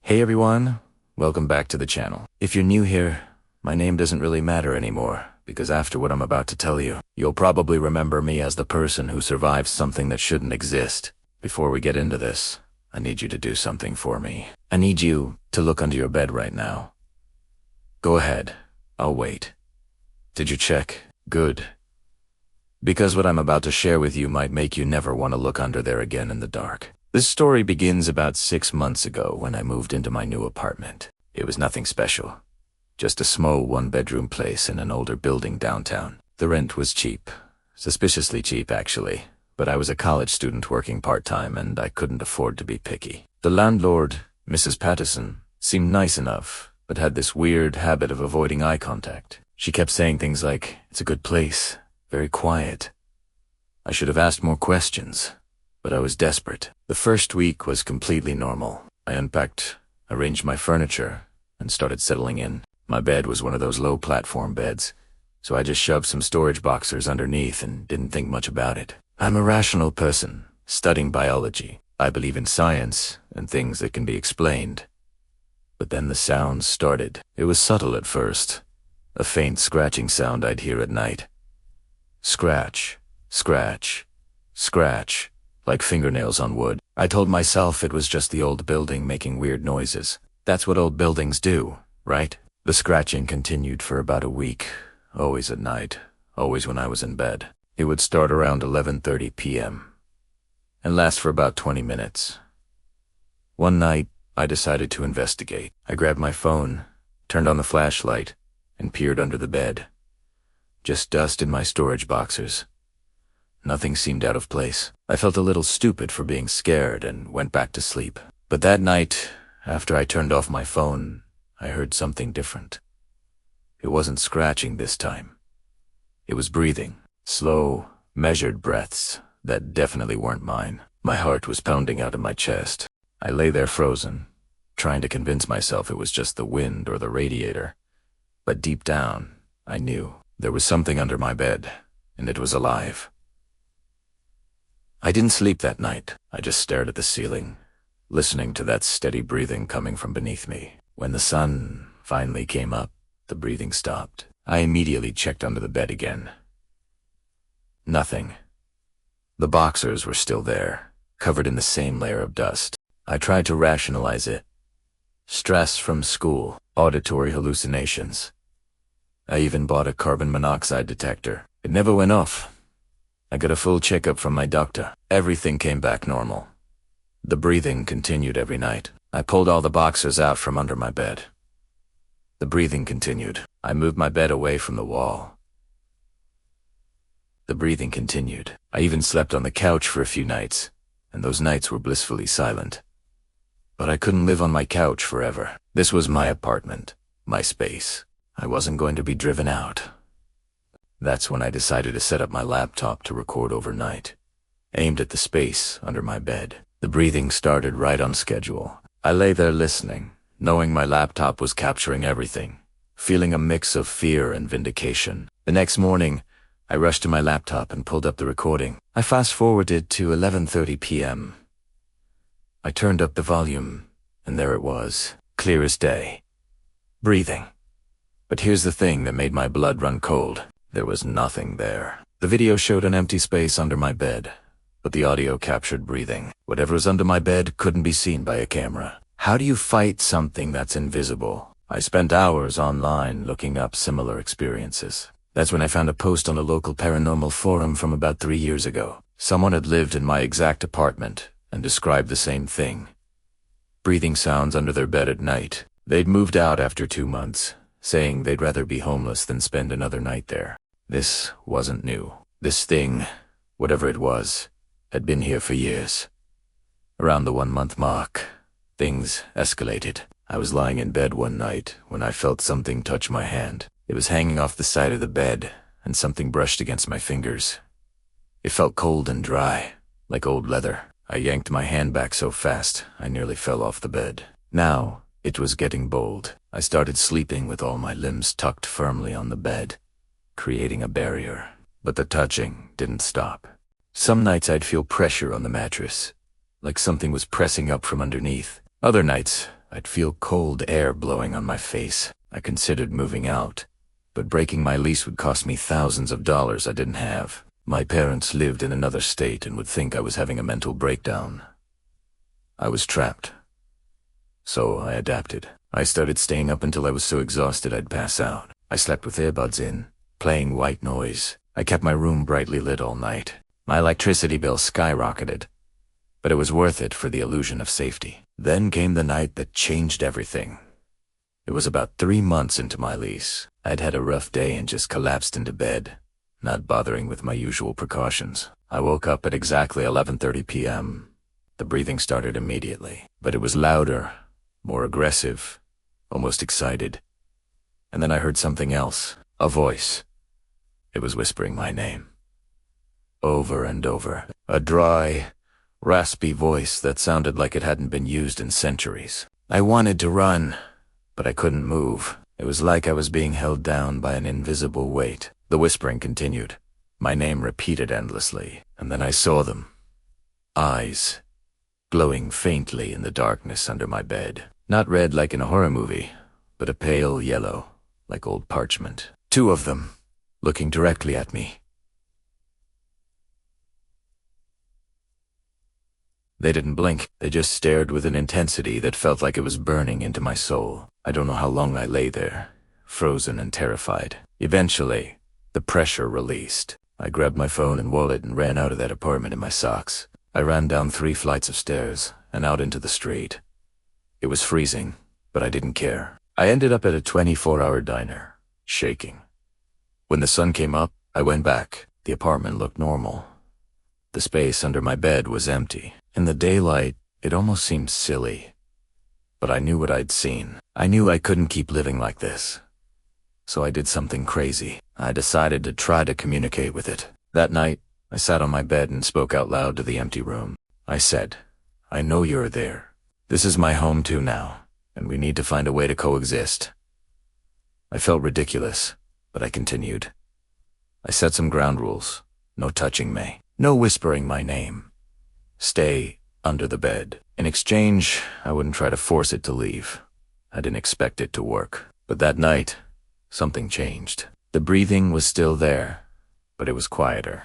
Hey everyone, welcome back to the channel. If you're new here, my name doesn't really matter anymore, because after what I'm about to tell you, you'll probably remember me as the person who survived something that shouldn't exist. Before we get into this, I need you to do something for me. I need you to look under your bed right now. Go ahead, I'll wait. Did you check? Good. Because what I'm about to share with you might make you never want to look under there again in the dark. This story begins about 6 months ago when I moved into my new apartment. It was nothing special. Just a small one-bedroom place in an older building downtown. The rent was cheap. Suspiciously cheap, actually. But I was a college student working part-time and I couldn't afford to be picky. The landlord, Mrs. Patterson, seemed nice enough, but had this weird habit of avoiding eye contact. She kept saying things like, "It's a good place, very quiet." I should have asked more questions, but I was desperate. The first week was completely normal. I unpacked, arranged my furniture, and started settling in. My bed was one of those low platform beds, so I just shoved some storage boxers underneath and didn't think much about it. I'm a rational person, studying biology. I believe in science and things that can be explained. But then the sounds started. It was subtle at first, a faint scratching sound I'd hear at night. Scratch, scratch, scratch, like fingernails on wood. I told myself it was just the old building making weird noises. That's what old buildings do, right? The scratching continued for about a week, always at night, always when I was in bed. It would start around 11:30 p.m. and last for about 20 minutes. One night, I decided to investigate. I grabbed my phone, turned on the flashlight, and peered under the bed. Just dust in my storage boxers. Nothing seemed out of place. I felt a little stupid for being scared and went back to sleep. But that night, after I turned off my phone, I heard something different. It wasn't scratching this time. It was breathing. Slow, measured breaths that definitely weren't mine. My heart was pounding out of my chest. I lay there frozen, trying to convince myself it was just the wind or the radiator. But deep down, I knew there was something under my bed, and it was alive. I didn't sleep that night. I just stared at the ceiling, listening to that steady breathing coming from beneath me. When the sun finally came up, the breathing stopped. I immediately checked under the bed again. Nothing. The boxers were still there, covered in the same layer of dust. I tried to rationalize it. Stress from school, auditory hallucinations. I even bought a carbon monoxide detector. It never went off. I got a full checkup from my doctor. Everything came back normal. The breathing continued every night. I pulled all the boxers out from under my bed. The breathing continued. I moved my bed away from the wall. The breathing continued. I even slept on the couch for a few nights, and those nights were blissfully silent. But I couldn't live on my couch forever. This was my apartment, my space. I wasn't going to be driven out. That's when I decided to set up my laptop to record overnight, aimed at the space under my bed. The breathing started right on schedule. I lay there listening, knowing my laptop was capturing everything, feeling a mix of fear and vindication. The next morning, I rushed to my laptop and pulled up the recording. I fast-forwarded to 11:30 p.m. I turned up the volume, and there it was, clear as day. Breathing. But here's the thing that made my blood run cold. There was nothing there. The video showed an empty space under my bed, but the audio captured breathing. Whatever was under my bed couldn't be seen by a camera. How do you fight something that's invisible? I spent hours online looking up similar experiences. That's when I found a post on a local paranormal forum from about 3 years ago. Someone had lived in my exact apartment and described the same thing. Breathing sounds under their bed at night. They'd moved out after 2 months, saying they'd rather be homeless than spend another night there. This wasn't new. This thing, whatever it was, had been here for years. Around the 1-month mark, things escalated. I was lying in bed one night when I felt something touch my hand. It was hanging off the side of the bed, and something brushed against my fingers. It felt cold and dry, like old leather. I yanked my hand back so fast, I nearly fell off the bed. Now, it was getting bold. I started sleeping with all my limbs tucked firmly on the bed, creating a barrier. But the touching didn't stop. Some nights I'd feel pressure on the mattress, like something was pressing up from underneath. Other nights, I'd feel cold air blowing on my face. I considered moving out, but breaking my lease would cost me thousands of dollars I didn't have. My parents lived in another state and would think I was having a mental breakdown. I was trapped. So I adapted. I started staying up until I was so exhausted I'd pass out. I slept with earbuds in, playing white noise. I kept my room brightly lit all night. My electricity bill skyrocketed, but it was worth it for the illusion of safety. Then came the night that changed everything. It was about 3 months into my lease. I'd had a rough day and just collapsed into bed, not bothering with my usual precautions. I woke up at exactly 11:30 p.m. The breathing started immediately, but it was louder, more aggressive, almost excited. And then I heard something else, a voice. It was whispering my name. Over and over. A dry, raspy voice that sounded like it hadn't been used in centuries. I wanted to run, but I couldn't move. It was like I was being held down by an invisible weight. The whispering continued. My name repeated endlessly, and then I saw them. Eyes, glowing faintly in the darkness under my bed. Not red like in a horror movie, but a pale yellow, like old parchment. 2 of them, looking directly at me. They didn't blink. They just stared with an intensity that felt like it was burning into my soul. I don't know how long I lay there, frozen and terrified. Eventually, the pressure released. I grabbed my phone and wallet and ran out of that apartment in my socks. I ran down 3 flights of stairs and out into the street. It was freezing, but I didn't care. I ended up at a 24-hour diner, shaking. When the sun came up, I went back. The apartment looked normal. The space under my bed was empty. In the daylight, it almost seemed silly. But I knew what I'd seen. I knew I couldn't keep living like this. So I did something crazy. I decided to try to communicate with it. That night, I sat on my bed and spoke out loud to the empty room. I said, "I know you're there. This is my home too now, and we need to find a way to coexist." I felt ridiculous, but I continued. I set some ground rules. No touching me. No whispering my name. Stay under the bed. In exchange, I wouldn't try to force it to leave. I didn't expect it to work. But that night, something changed. The breathing was still there, but it was quieter.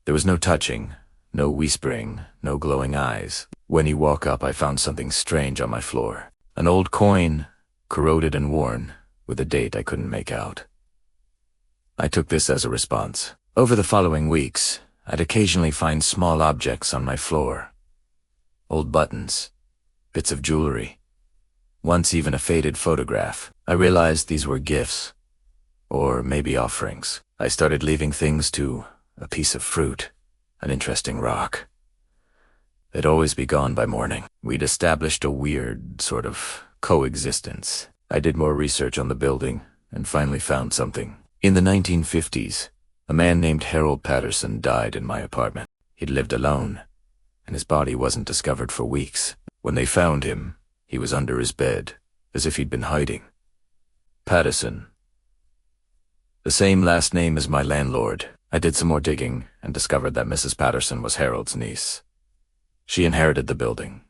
There was no touching, no whispering, no glowing eyes. When he woke up, I found something strange on my floor. An old coin, corroded and worn, with a date I couldn't make out. I took this as a response. Over the following weeks, I'd occasionally find small objects on my floor. Old buttons, bits of jewelry, once even a faded photograph. I realized these were gifts, or maybe offerings. I started leaving things to a piece of fruit, an interesting rock. They'd always be gone by morning. We'd established a weird sort of coexistence. I did more research on the building and finally found something. In the 1950s, a man named Harold Patterson died in my apartment. He'd lived alone, and his body wasn't discovered for weeks. When they found him, he was under his bed, as if he'd been hiding. Patterson. The same last name as my landlord. I did some more digging and discovered that Mrs. Patterson was Harold's niece. She inherited the building.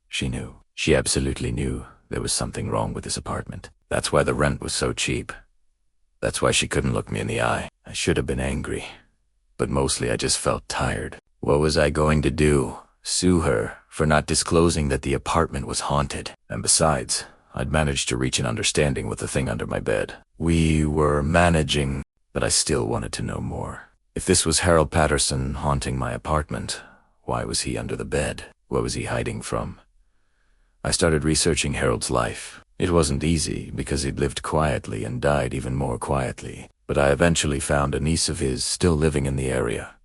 She knew. She absolutely knew there was something wrong with this apartment. That's why the rent was so cheap. That's why she couldn't look me in the eye. I should have been angry, but mostly I just felt tired. What was I going to do? Sue her for not disclosing that the apartment was haunted? And besides, I'd managed to reach an understanding with the thing under my bed. We were managing, but I still wanted to know more. If this was Harold Patterson haunting my apartment, why was he under the bed? What was he hiding from? I started researching Harold's life. It wasn't easy because he'd lived quietly and died even more quietly, but I eventually found a niece of his still living in the area.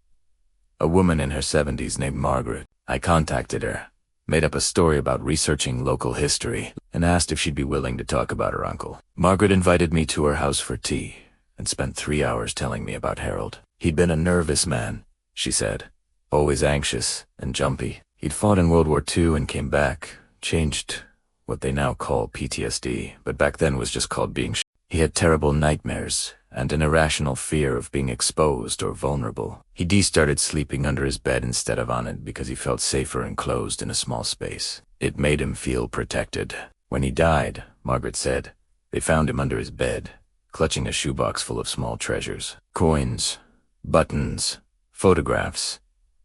A woman in her 70s named Margaret. I contacted her, made up a story about researching local history, and asked if she'd be willing to talk about her uncle. Margaret invited me to her house for tea and spent 3 hours telling me about Harold. He'd been a nervous man, she said, always anxious and jumpy. He'd fought in World War II and came back, changed what they now call PTSD, but back then was just called being He had terrible nightmares and an irrational fear of being exposed or vulnerable. He started sleeping under his bed instead of on it because he felt safer enclosed in a small space. It made him feel protected. When he died, Margaret said, they found him under his bed, clutching a shoebox full of small treasures. Coins, buttons, photographs,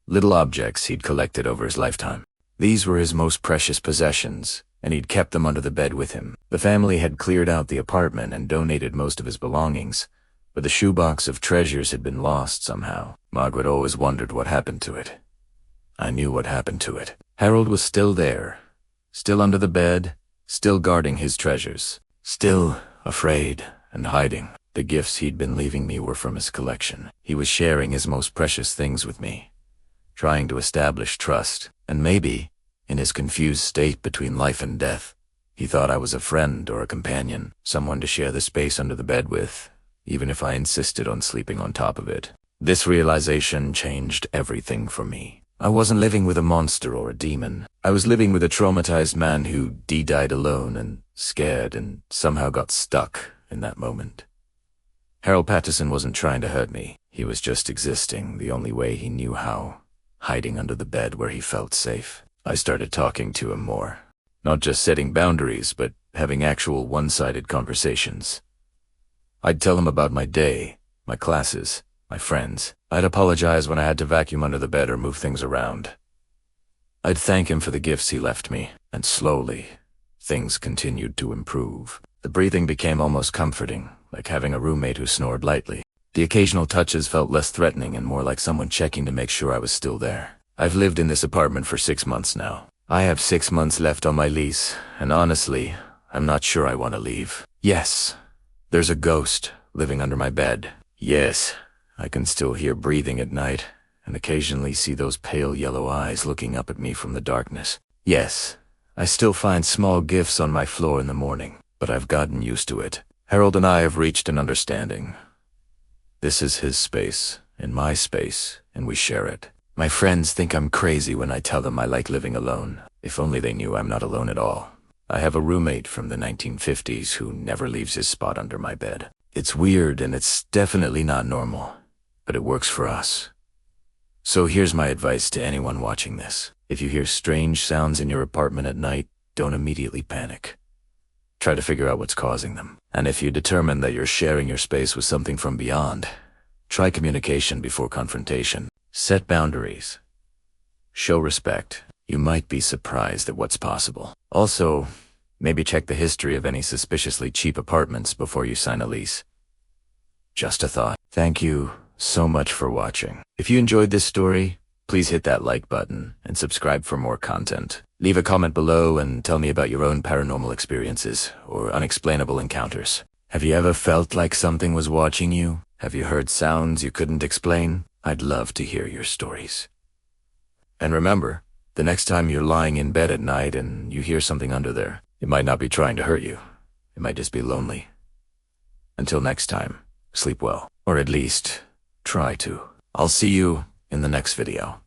little objects he'd collected over his lifetime. These were his most precious possessions, and he'd kept them under the bed with him. The family had cleared out the apartment and donated most of his belongings, but the shoebox of treasures had been lost somehow. Margaret always wondered what happened to it. I knew what happened to it. Harold was still there, still under the bed, still guarding his treasures, still afraid and hiding. The gifts he'd been leaving me were from his collection. He was sharing his most precious things with me, trying to establish trust, and maybe, in his confused state between life and death, he thought I was a friend or a companion, someone to share the space under the bed with, even if I insisted on sleeping on top of it. This realization changed everything for me. I wasn't living with a monster or a demon. I was living with a traumatized man who died alone and scared and somehow got stuck in that moment. Harold Patterson wasn't trying to hurt me. He was just existing the only way he knew how, hiding under the bed where he felt safe. I started talking to him more. Not just setting boundaries, but having actual one-sided conversations. I'd tell him about my day, my classes, my friends. I'd apologize when I had to vacuum under the bed or move things around. I'd thank him for the gifts he left me, and slowly, things continued to improve. The breathing became almost comforting, like having a roommate who snored lightly. The occasional touches felt less threatening and more like someone checking to make sure I was still there. I've lived in this apartment for 6 months now. I have 6 months left on my lease, and honestly, I'm not sure I want to leave. Yes, there's a ghost living under my bed. Yes, I can still hear breathing at night, and occasionally see those pale yellow eyes looking up at me from the darkness. Yes, I still find small gifts on my floor in the morning, but I've gotten used to it. Harold and I have reached an understanding. This is his space, and my space, and we share it. My friends think I'm crazy when I tell them I like living alone. If only they knew I'm not alone at all. I have a roommate from the 1950s who never leaves his spot under my bed. It's weird and it's definitely not normal, but it works for us. So here's my advice to anyone watching this. If you hear strange sounds in your apartment at night, don't immediately panic. Try to figure out what's causing them. And if you determine that you're sharing your space with something from beyond, try communication before confrontation. Set boundaries. Show respect. You might be surprised at what's possible. Also, maybe check the history of any suspiciously cheap apartments before you sign a lease. Just a thought. Thank you so much for watching. If you enjoyed this story, please hit that like button and subscribe for more content. Leave a comment below and tell me about your own paranormal experiences or unexplainable encounters. Have you ever felt like something was watching you? Have you heard sounds you couldn't explain? I'd love to hear your stories. And remember, the next time you're lying in bed at night and you hear something under there, it might not be trying to hurt you. It might just be lonely. Until next time, sleep well. Or at least, try to. I'll see you in the next video.